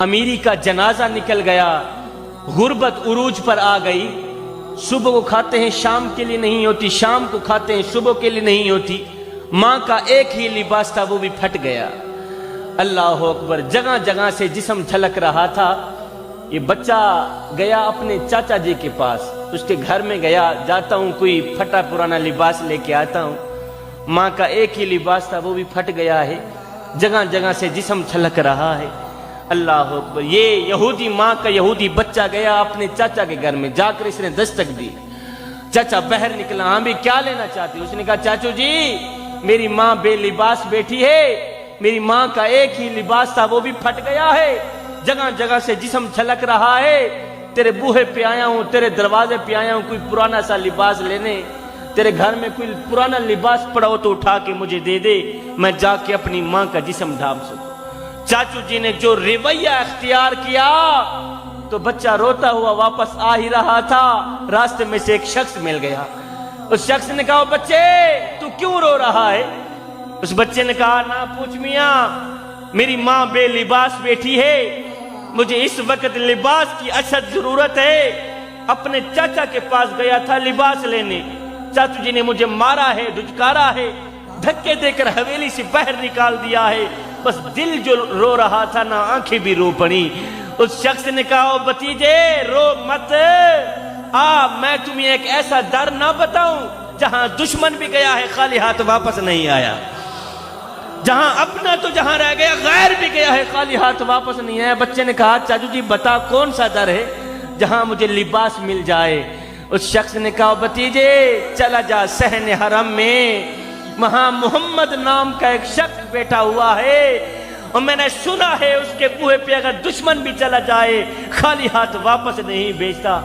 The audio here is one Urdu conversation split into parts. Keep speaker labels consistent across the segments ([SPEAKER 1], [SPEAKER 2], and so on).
[SPEAKER 1] امیری کا جنازہ نکل گیا، غربت عروج پر آ گئی، صبح کو کھاتے ہیں شام کے لیے نہیں ہوتی، شام کو کھاتے ہیں صبح کے لیے نہیں ہوتی، ماں کا ایک ہی لباس تھا وہ بھی پھٹ گیا۔ اللہ اکبر، جگہ جگہ سے جسم جھلک رہا تھا۔ یہ بچہ گیا اپنے چاچا جی کے پاس، اس کے گھر میں گیا، جاتا ہوں کوئی پھٹا پرانا لباس لے کے آتا ہوں۔ ماں کا ایک ہی لباس تھا وہ بھی پھٹ گیا ہے، جگہ جگہ سے جسم جھلک رہا ہے۔ اللہ اکبر، یہ یہودی ماں کا یہودی بچہ گیا اپنے چاچا کے گھر میں، جا کر اس نے دستک دی۔ چاچا باہر نکلا، ہاں بھی کیا لینا چاہتی؟ اس نے کہا چاچو جی میری ماں بے لباس بیٹھی ہے، میری ماں کا ایک ہی لباس تھا وہ بھی پھٹ گیا ہے، جگہ جگہ سے جسم جھلک رہا ہے، تیرے بوہے پہ آیا ہوں، تیرے دروازے پہ آیا ہوں کوئی پرانا سا لباس لینے، تیرے گھر میں کوئی پرانا لباس پڑا ہو تو اٹھا کے مجھے دے دے، میں جا کے اپنی ماں کا جسم ڈھانپ سکوں۔ چاچو جی نے جو رویہ اختیار کیا تو بچہ روتا ہوا واپس آ ہی رہا تھا، راستے میں سے ایک شخص مل گیا۔ اس شخص نے کہا بچے تو کیوں رو رہا ہے؟ اس بچے نے کہا نہ پوچھ میاں، میری ماں بے لباس بیٹھی ہے، مجھے اس وقت لباس کی اشد ضرورت ہے، اپنے چاچا کے پاس گیا تھا لباس لینے، چاچو جی نے مجھے مارا ہے، دھچکارا ہے، دھکے دے کر حویلی سے باہر نکال دیا ہے، بس دل جو رو رہا تھا نہ آنکھیں بھی رو پڑی۔ اس شخص نے کہا بھتیجے رو مت، میں تمہیں ایک ایسا در نہ بتاؤں جہاں دشمن بھی گیا ہے خالی ہاتھ واپس نہیں آیا، جہاں اپنا تو جہاں رہ گیا غیر بھی گیا ہے خالی ہاتھ واپس نہیں آیا۔ بچے نے کہا چاچو جی بتا کون سا در ہے جہاں مجھے لباس مل جائے؟ اس شخص نے کہا بھتیجے چلا جا صحن حرم میں، وہاں محمد نام کا ایک شخص بیٹھا ہوا ہے، اور میں نے سنا ہے اس کے بوہے پہ اگر دشمن بھی چلا جائے خالی ہاتھ واپس نہیں بھیجتا۔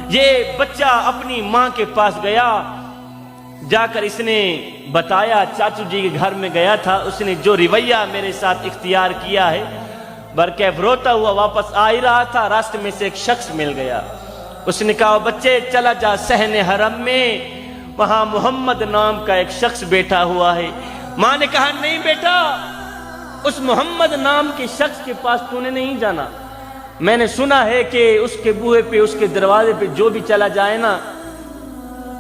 [SPEAKER 1] یہ بچہ اپنی ماں کے پاس گیا، جا کر اس نے بتایا چاچو جی کے گھر میں گیا تھا، اس نے جو رویہ میرے ساتھ اختیار کیا ہے، برکیف روتا ہوا واپس آ ہی رہا تھا، راستے میں سے ایک شخص مل گیا۔ اس نے کہا بچے چلا جا صحن حرم میں، وہاں محمد نام کا ایک شخص بیٹھا ہوا ہے۔ ماں نے کہا نہیں بیٹا، اس محمد نام کے شخص کے پاس تو نے نہیں جانا، میں نے سنا ہے کہ اس کے بوہے پہ اس کے دروازے پہ جو بھی چلا جائے نا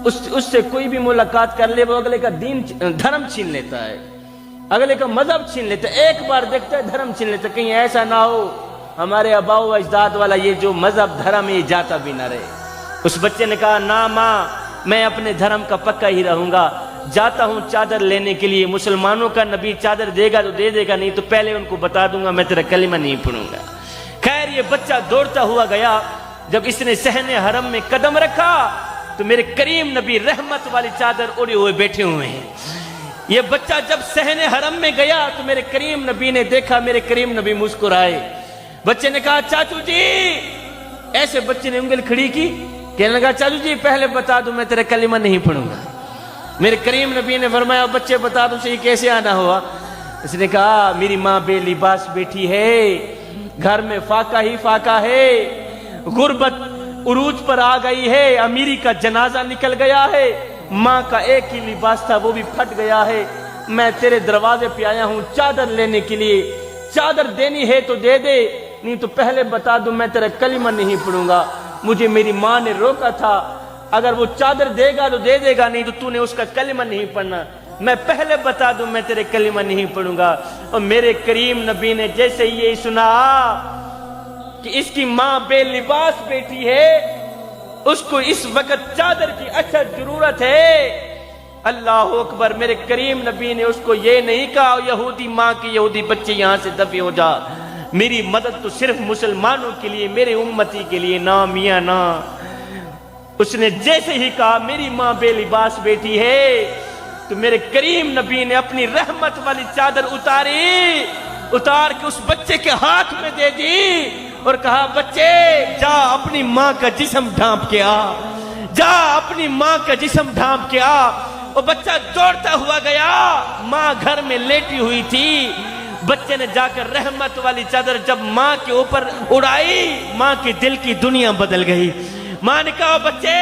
[SPEAKER 1] اس سے کوئی بھی ملاقات کر لے وہ اگلے کا دھرم چھین لیتا ہے، اگلے کا مذہب چھین لیتا ہے، ایک بار دیکھتا ہے دھرم چھین لیتا ہے، کہیں ایسا نہ ہو ہمارے آباء و اجداد والا یہ جو مذہب دھرم یہ جاتا بھی نہ رہے۔ اس بچے نے کہا نہ ماں میں اپنے دھرم کا پکا ہی رہوں گا، جاتا ہوں چادر لینے کے لیے، مسلمانوں کا نبی چادر دے گا تو دے دے گا، نہیں تو پہلے ان کو بتا دوں گا میں تیرا کلمہ نہیں پڑھوں گا۔ خیر یہ بچہ دوڑتا ہوا گیا، جب اس نے صحن حرم میں قدم رکھا تو میرے کریم نبی رحمت والی چادر اڑے ہوئے بیٹھے ہوئے ہیں۔ یہ بچہ جب صحن حرم میں گیا تو میرے کریم نبی نے دیکھا، میرے کریم نبی مسکرائے۔ بچے نے کہا چاچو جی، ایسے بچے نے انگل کھڑی کی، کہنے لگا چاچو جی پہلے بتا دوں میں تیرا کلمہ نہیں پڑھوں گا۔ میرے کریم نبی نے فرمایا بچے بتا دو صحیح کیسے آنا ہوا؟ اس نے کہا میری ماں بے لباس بیٹھی ہے، گھر میں فاقہ ہی فاقہ ہے، غربت عروج پر آ گئی ہے، امیری کا جنازہ نکل گیا ہے، ماں کا ایک ہی لباس تھا وہ بھی پھٹ گیا ہے، میں تیرے دروازے پہ آیا ہوں چادر لینے کے لیے، چادر دینی ہے تو دے دے، نہیں تو پہلے بتا دوں میں تیرا کلمہ نہیں پڑھوں گا۔ مجھے میری ماں نے روکا تھا، اگر وہ چادر دے گا تو دے دے گا، نہیں تو تو نے اس کا کلمہ نہیں پڑھنا، میں پہلے بتا دوں میں تیرے کلمہ نہیں پڑھوں گا۔ اور میرے کریم نبی نے جیسے یہ سنا کہ اس کی ماں بے لباس بیٹھی ہے، اس کو اس وقت چادر کی اشد ضرورت ہے، اللہ اکبر، میرے کریم نبی نے اس کو یہ نہیں کہا یہودی ماں کی یہودی بچے یہاں سے دفع ہو جا، میری مدد تو صرف مسلمانوں کے لیے، میرے امتی کے لیے، نہ میاں نہ۔ اس نے جیسے ہی کہا میری ماں بے لباس بیٹھی ہے تو میرے کریم نبی نے اپنی رحمت والی چادر اتار کے اس بچے کے ہاتھ میں دے دی اور کہا بچے جا اپنی ماں کا جسم ڈھانپ کے آ، جا اپنی ماں کا جسم ڈھانپ کے آ۔ وہ بچہ دوڑتا ہوا گیا، ماں گھر میں لیٹی ہوئی تھی، بچے نے جا کر رحمت والی چادر جب ماں کے اوپر اڑائی، ماں کے دل کی دنیا بدل گئی۔ ماں نے کہا بچے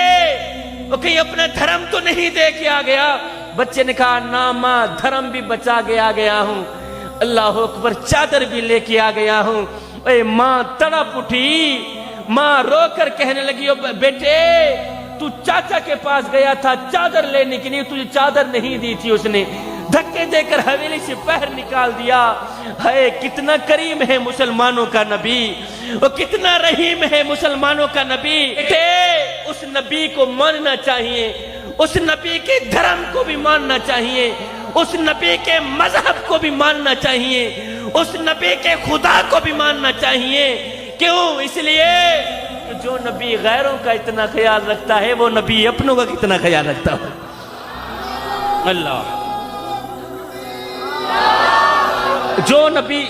[SPEAKER 1] وہ کہیں اپنا دھرم تو نہیں دے کے آ گیا؟ بچے نے کہا نہ ماں دھرم بھی بچا کے آ گیا ہوں، اللہ اکبر چادر بھی لے کے آ گیا ہوں۔ اے ماں تڑپ اٹھی، ماں رو کر کہنے لگی بیٹے تو چاچا کے پاس گیا تھا چادر لینے کے لیے، تجھے چادر نہیں دی تھی، اس نے دھکے دے کر حویلی سے پیر نکال دیا۔ ہے کتنا کریم ہے مسلمانوں کا نبی، وہ کتنا رحیم ہے مسلمانوں کا نبی۔ بیٹے اس نبی کو ماننا چاہیے، اس نبی کے دھرم کو بھی ماننا چاہیے، اس نبی کے مذہب کو بھی ماننا چاہیے، اس نبی کے خدا کو بھی ماننا چاہیے۔ کیوں؟ اس لیے کہ جو نبی غیروں کا اتنا خیال رکھتا ہے وہ نبی اپنوں کا کتنا خیال رکھتا ہے۔ اللہ جو نبی